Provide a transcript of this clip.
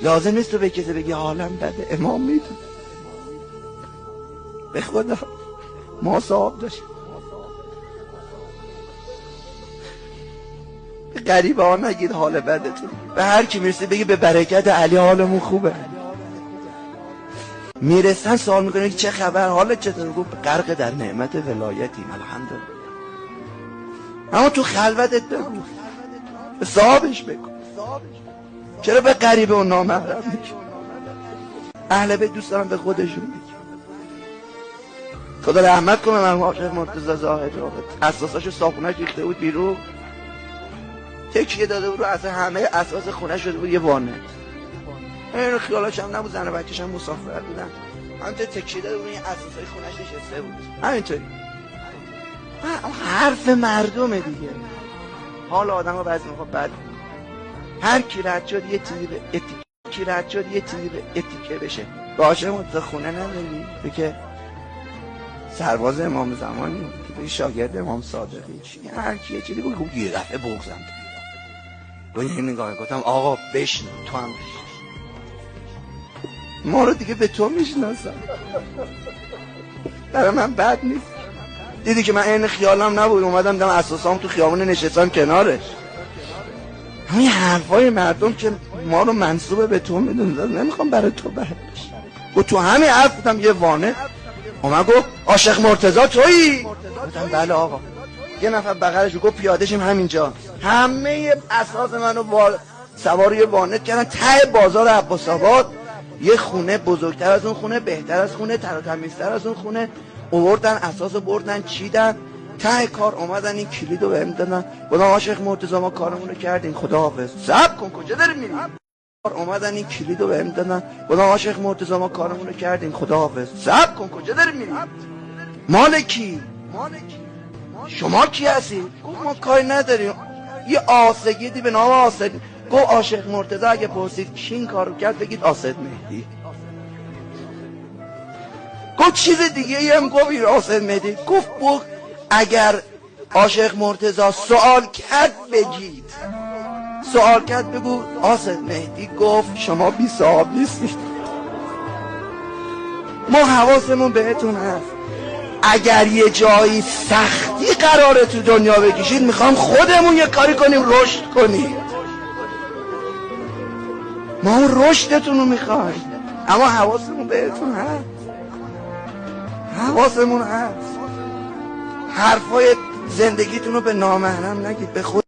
لازم نیست تو به کسی بگی حالم بده، امام میدونه. به خدا ما صاحب داشتیم به غریبه ها نگید حال بدتون، به هر کی میرسی بگی به برکت علی حالمون خوبه. میرسن سوال میکنه چه خبر، حالت چطور؟ گفت غرق در نعمت ولایتیم الحمدلله. اما تو خلوتت بگو، به صاحبش بگو، چرا به غریبه و نامحرم میگی؟ اهل بیت دوست دارم به خودشون بگی. خدا رحمت کنه مرحوم شیخ مرتضی زاهد، اساساشو ساخونش ریخته بود بیرون، تکیه داده بود رو اصلا همه اساس خونه شده بود یه وانه. این خیالاش هم نبود، زن و بچه‌ش هم مسافر بودن، همینطور تکیه داده بود این اساسای خونه‌اش نشسته بود همینطوری. حرف مردمه دیگه. حال آدم‌ها بعضی موقع بد، هر کی رد شد یه چیزی به اتیکه بشه. باشه مت خونه نداری تو که سرباز امام زمانی، تو شاگرد امام صادقی، هر کی یه چیزی بگو یه دفعه بغضم با این نگاه گفتم آقا بشین تو هم ما رو دیگه به تو میشناسم، برای من بد نیست. دیدی که من این خیالم نبود، اومدم دیدم اساسام تو خیابون نشستم کنارش. همین حرفای مردم که ما رو منسوب به تو میدونن، نمیخوام برای تو بد بشه. و تو همین حرف بودم یه وانه اومد گفت عاشق مرتضی تویی؟ گفتم بله آقا. یه نفر بغلش گفت پیاده شیم همینجا. همه اساس منو سوار یه وانت کردن ته بازار عباس‌آباد، یه خونه بزرگتر از اون خونه، بهتر از خونه، تر و تمیزتر از اون خونه، آوردن اساسو بردن چیدن، ته کار اومدن این کلیدو بهم دادن. گفتم عاشق مرتضی ما کارمون رو کردیم خداحافظ. صبر کن کجا داری میری؟ اومدن این کلیدو بهم دادن. گفتم عاشق مرتضی ما کارمون رو کردیم خداحافظ. صبر کن کجا داری میری؟ مال کی؟ شما کی هستی؟ گفت ما کاری نداریم، یه آسگیدی به نام آسد. گفت عاشق مرتضی اگه پرسید کی این کارو کرد بگید آسد مهدی. گفت چیز دیگه ای هم گفت آسد مهدی. گفت اگر عاشق مرتضی سوال کرد بگید، سوال کرد بگو آسد مهدی گفت شما بی صاحب نیستید. ما حواسمون بهتون هست، اگر یه جایی سختی قراره تو دنیا بکشید میخوام خودمون یه کاری کنیم رشد کنیم، ما اون رشدتون رو میخوایم، اما حواسمون بهتون هست، حواسمون هست. حرفای زندگیتون رو به نامحرم نگید، به خود